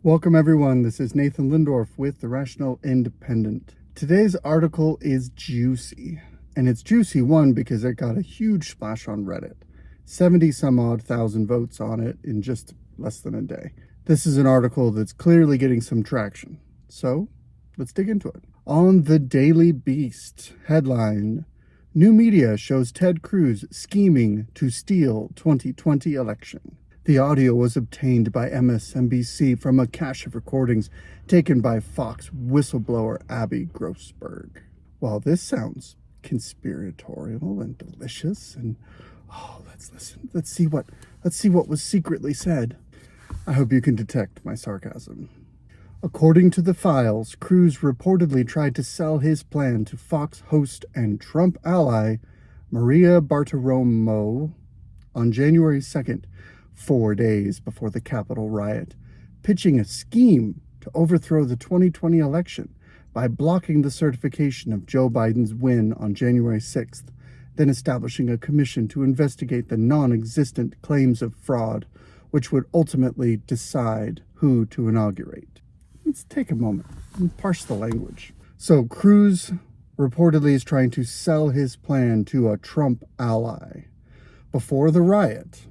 Welcome everyone, this is Nathan Lindorf with The Rational Independent. Today's article is juicy, and it's juicy one because it got a huge splash on Reddit. 70 some odd thousand votes on it in just less than a day. This is an article that's clearly getting some traction, so let's dig into it. On the Daily Beast, headline, New media shows Ted Cruz scheming to steal 2020 election. The audio was obtained by MSNBC from a cache of recordings taken by Fox whistleblower Abby Grossberg. While this sounds conspiratorial and delicious, and let's listen. Let's see what was secretly said. I hope you can detect my sarcasm. According to the files, Cruz reportedly tried to sell his plan to Fox host and Trump ally Maria Bartiromo on January 2nd. 4 days before the Capitol riot, pitching a scheme to overthrow the 2020 election by blocking the certification of Joe Biden's win on January 6th, then establishing a commission to investigate the non-existent claims of fraud, which would ultimately decide who to inaugurate. Let's take a moment and parse the language. So Cruz reportedly is trying to sell his plan to a Trump ally. Before the riot,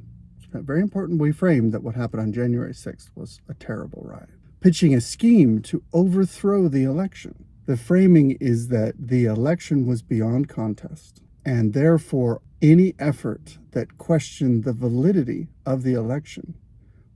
very important we framed that what happened on January 6th was a terrible riot. Pitching a scheme to overthrow the election. The framing is that the election was beyond contest, and therefore any effort that questioned the validity of the election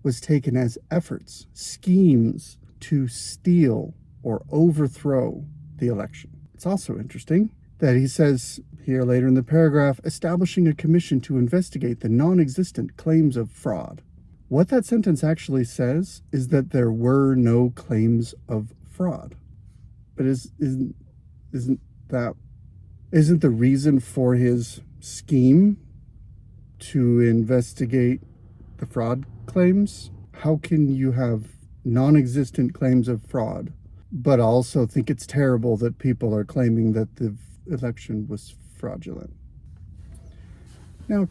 was taken as efforts, schemes to steal or overthrow the election. It's also interesting that he says here later in the paragraph, establishing a commission to investigate the non-existent claims of fraud. What that sentence actually says is that there were no claims of fraud. But isn't the reason for his scheme to investigate the fraud claims? How can you have non-existent claims of fraud, but also think it's terrible that people are claiming that the election was fraudulent? Now,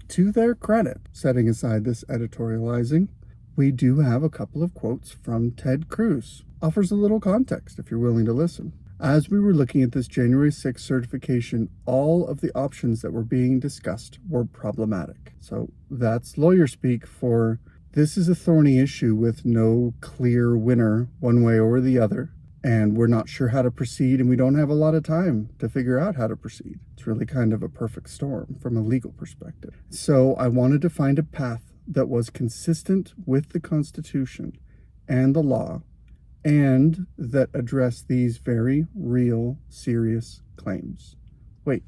to their credit, setting aside this editorializing, we do have a couple of quotes from Ted Cruz. Offers a little context if you're willing to listen. As we were looking at this January 6th certification, all of the options that were being discussed were problematic. So that's lawyer speak for this is a thorny issue with no clear winner one way or the other. And we're not sure how to proceed, and we don't have a lot of time to figure out how to proceed. It's really kind of a perfect storm from a legal perspective. So I wanted to find a path that was consistent with the Constitution and the law, and that addressed these very real, serious claims. Wait,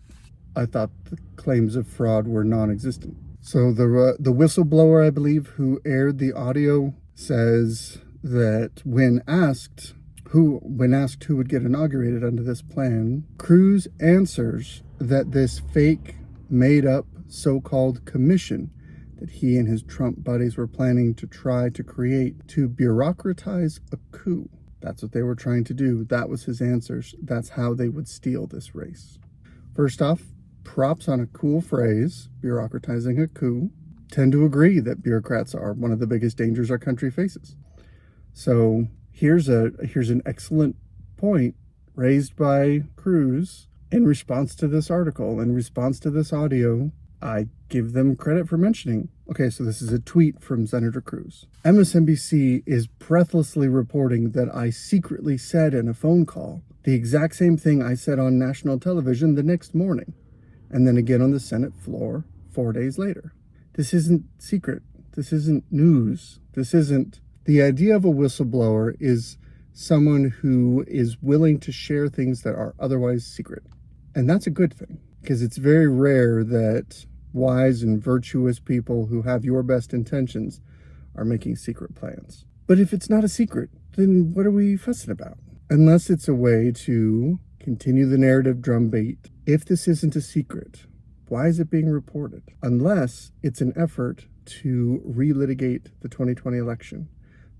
I thought the claims of fraud were non-existent. So the whistleblower, I believe, who aired the audio says that when asked who would get inaugurated under this plan, Cruz answers that this fake, made-up, so-called commission that he and his Trump buddies were planning to try to create to bureaucratize a coup. That's what they were trying to do. That was his answers. That's how they would steal this race. First off, props on a cool phrase, bureaucratizing a coup. Tend to agree that bureaucrats are one of the biggest dangers our country faces. So here's an excellent point raised by Cruz in response to this article, in response to this audio. I give them credit for mentioning. Okay, so this is a tweet from Senator Cruz. MSNBC is breathlessly reporting that I secretly said in a phone call the exact same thing I said on national television the next morning, and then again on the Senate floor 4 days later. This isn't secret. This isn't news. The idea of a whistleblower is someone who is willing to share things that are otherwise secret. And that's a good thing, because it's very rare that wise and virtuous people who have your best intentions are making secret plans. But if it's not a secret, then what are we fussing about? Unless it's a way to continue the narrative drumbeat. If this isn't a secret, why is it being reported? Unless it's an effort to relitigate the 2020 election,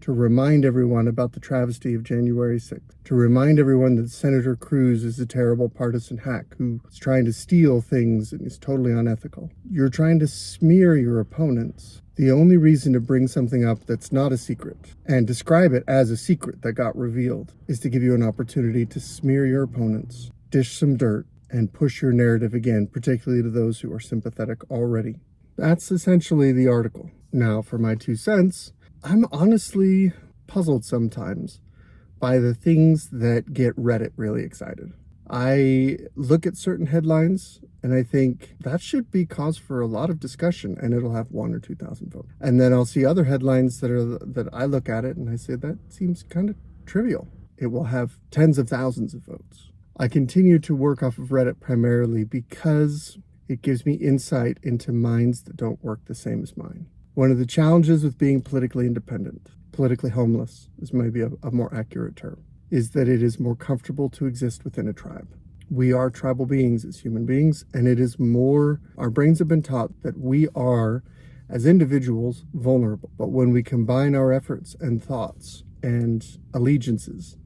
to remind everyone about the travesty of January 6th, to remind everyone that Senator Cruz is a terrible partisan hack who is trying to steal things and is totally unethical. You're trying to smear your opponents The only reason to bring something up that's not a secret and describe it as a secret that got revealed is to give you an opportunity to smear your opponents, dish some dirt, and push your narrative again, particularly to those who are sympathetic already. That's essentially the article. Now, for my 2 cents, I'm honestly puzzled sometimes by the things that get Reddit really excited. I look at certain headlines and I think that should be cause for a lot of discussion, and it'll have 1,000 or 2,000 votes. And then I'll see other headlines that I look at it and I say that seems kind of trivial. It will have tens of thousands of votes. I continue to work off of Reddit primarily because it gives me insight into minds that don't work the same as mine. One of the challenges with being politically independent, politically homeless is maybe a more accurate term, is that it is more comfortable to exist within a tribe. We are tribal beings as human beings, and it is more, our brains have been taught that we are, as individuals, vulnerable. But when we combine our efforts and thoughts and allegiances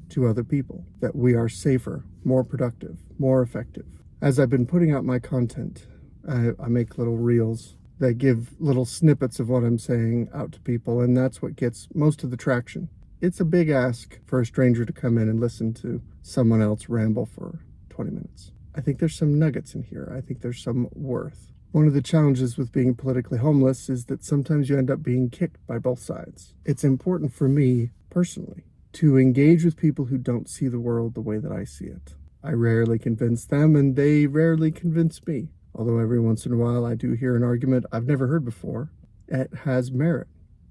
to other people, that we are safer, more productive, more effective. As I've been putting out my content, I make little reels that give little snippets of what I'm saying out to people, and that's what gets most of the traction. It's a big ask for a stranger to come in and listen to someone else ramble for 20 minutes. I think there's some nuggets in here. I think there's some worth. One of the challenges with being politically homeless is that sometimes you end up being kicked by both sides. It's important for me, personally, to engage with people who don't see the world the way that I see it. I rarely convince them, and they rarely convince me. Although every once in a while I do hear an argument I've never heard before. It has merit,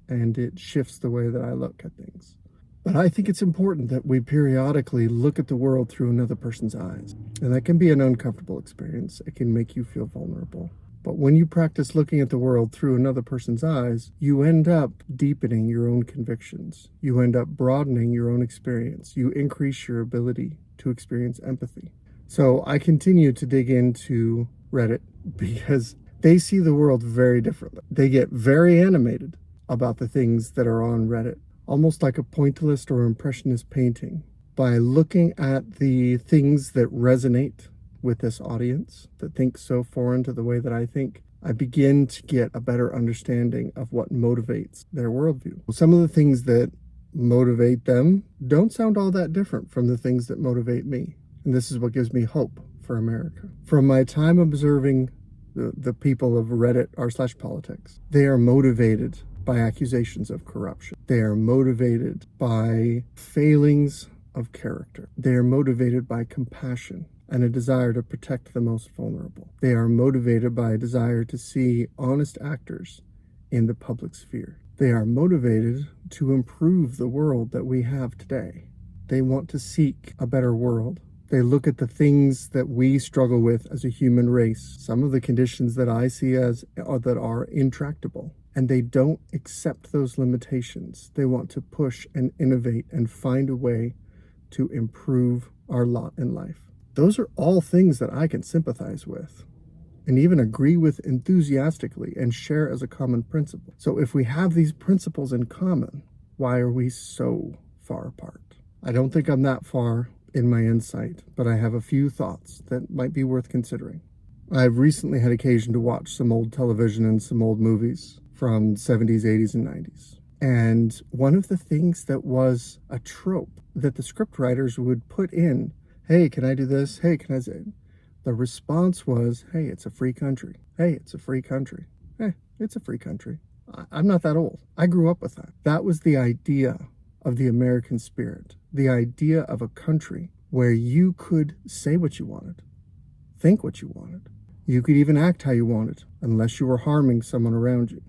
and it shifts the way that I look at things. But I think it's important that we periodically look at the world through another person's eyes. And that can be an uncomfortable experience. It can make you feel vulnerable. But when you practice looking at the world through another person's eyes, you end up deepening your own convictions. You end up broadening your own experience. You increase your ability to experience empathy. So I continue to dig into Reddit because they see the world very differently. They get very animated about the things that are on Reddit, almost like a pointillist or impressionist painting. By looking at the things that resonate with this audience, that think so foreign to the way that I think, I begin to get a better understanding of what motivates their worldview. Some of the things that motivate them don't sound all that different from the things that motivate me. And this is what gives me hope for America. From my time observing the people of Reddit r/politics, they are motivated by accusations of corruption. They are motivated by failings of character. They are motivated by compassion and a desire to protect the most vulnerable. They are motivated by a desire to see honest actors in the public sphere. They are motivated to improve the world that we have today. They want to seek a better world. They look at the things that we struggle with as a human race, some of the conditions that I see that are intractable, and they don't accept those limitations. They want to push and innovate and find a way to improve our lot in life. Those are all things that I can sympathize with and even agree with enthusiastically and share as a common principle. So if we have these principles in common, why are we so far apart? I don't think I'm that far in my insight, but I have a few thoughts that might be worth considering. I've recently had occasion to watch some old television and some old movies from 70s, 80s, and 90s. And one of the things that was a trope that the scriptwriters would put in, hey, can I do this? Hey, can I say it? The response was, hey, it's a free country. Hey, it's a free country. Hey, it's a free country. I'm not that old. I grew up with that. That was the idea of the American spirit, the idea of a country where you could say what you wanted, think what you wanted. You could even act how you wanted, unless you were harming someone around you.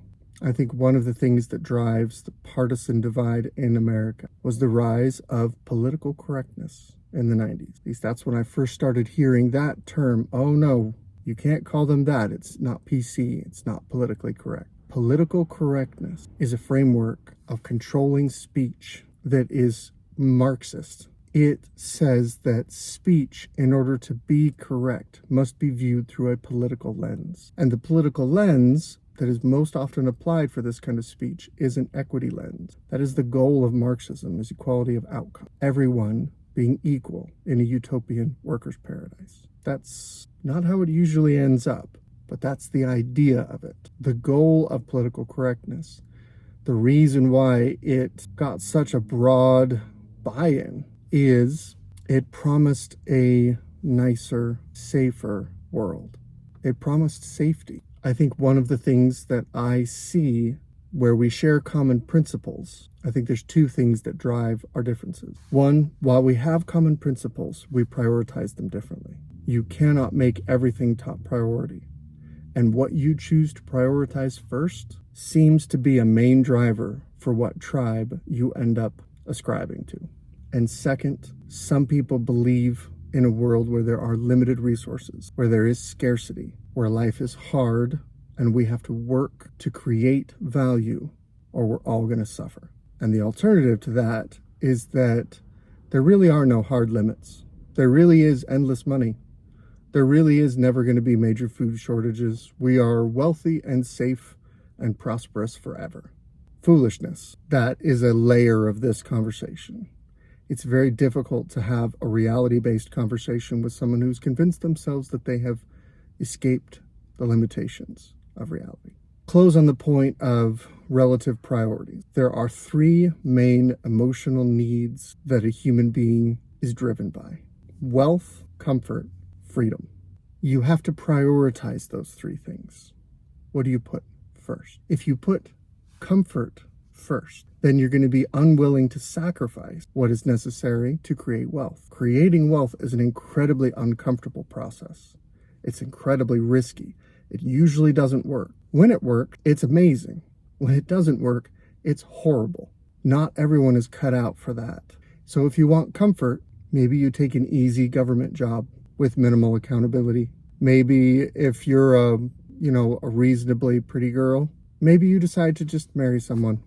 I think one of the things that drives the partisan divide in America was the rise of political correctness in the 90s. At least that's when I first started hearing that term. Oh no, you can't call them that. It's not PC. It's not politically correct. Political correctness is a framework of controlling speech that is Marxist. It says that speech, in order to be correct, must be viewed through a political lens. And the political lens that is most often applied for this kind of speech is an equity lens. That is the goal of Marxism, is equality of outcome. Everyone being equal in a utopian workers' paradise. That's not how it usually ends up. but that's the idea of it. The goal of political correctness, the reason why it got such a broad buy-in, is it promised a nicer, safer world. It promised safety. I think one of the things that I see where we share common principles, I think there's two things that drive our differences. One, while we have common principles, we prioritize them differently. You cannot make everything top priority. And what you choose to prioritize first seems to be a main driver for what tribe you end up ascribing to. And second, some people believe in a world where there are limited resources, where there is scarcity, where life is hard, and we have to work to create value, or we're all going to suffer. And the alternative to that is that there really are no hard limits. There really is endless money. There really is never going to be major food shortages. We are wealthy and safe and prosperous forever. Foolishness. That is a layer of this conversation. It's very difficult to have a reality-based conversation with someone who's convinced themselves that they have escaped the limitations of reality. Close on the point of relative priorities. There are three main emotional needs that a human being is driven by: wealth, comfort, freedom. You have to prioritize those three things. What do you put first? If you put comfort first, then you're going to be unwilling to sacrifice what is necessary to create wealth. Creating wealth is an incredibly uncomfortable process. It's incredibly risky. It usually doesn't work. When it works, it's amazing. When it doesn't work, it's horrible. Not everyone is cut out for that. So if you want comfort, maybe you take an easy government job with minimal accountability. Maybe if you're a reasonably pretty girl, maybe you decide to just marry someone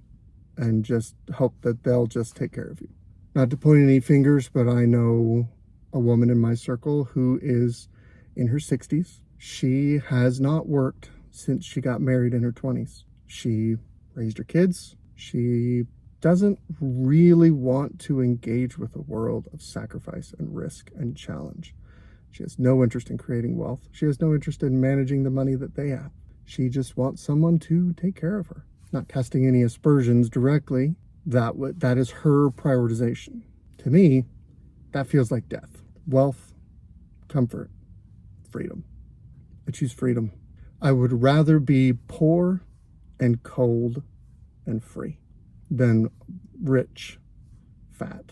and just hope that they'll just take care of you. Not to point any fingers, but I know a woman in my circle who is in her 60s. She has not worked since she got married in her 20s. She raised her kids. She doesn't really want to engage with a world of sacrifice and risk and challenge. She has no interest in creating wealth. She has no interest in managing the money that they have. She just wants someone to take care of her. Not casting any aspersions directly, that is her prioritization. To me, that feels like death. Wealth, comfort, freedom. I choose freedom. I would rather be poor and cold and free than rich, fat,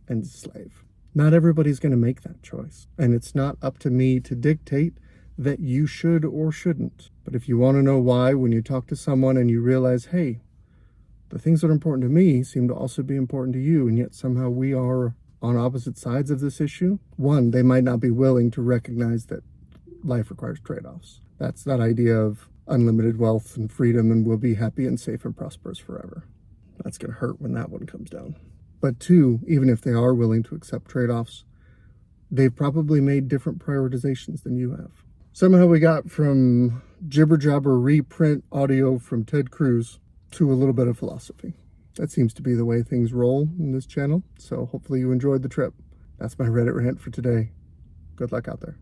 and slave. Not everybody's going to make that choice. And it's not up to me to dictate that you should or shouldn't. But if you want to know why, when you talk to someone and you realize, hey, the things that are important to me seem to also be important to you, and yet somehow we are on opposite sides of this issue, one, they might not be willing to recognize that life requires trade-offs. That's that idea of unlimited wealth and freedom and we'll be happy and safe and prosperous forever. That's going to hurt when that one comes down. But two, even if they are willing to accept trade-offs, they've probably made different prioritizations than you have. Somehow we got from jibber-jabber reprint audio from Ted Cruz to a little bit of philosophy. That seems to be the way things roll in this channel, so hopefully you enjoyed the trip. That's my Reddit rant for today. Good luck out there.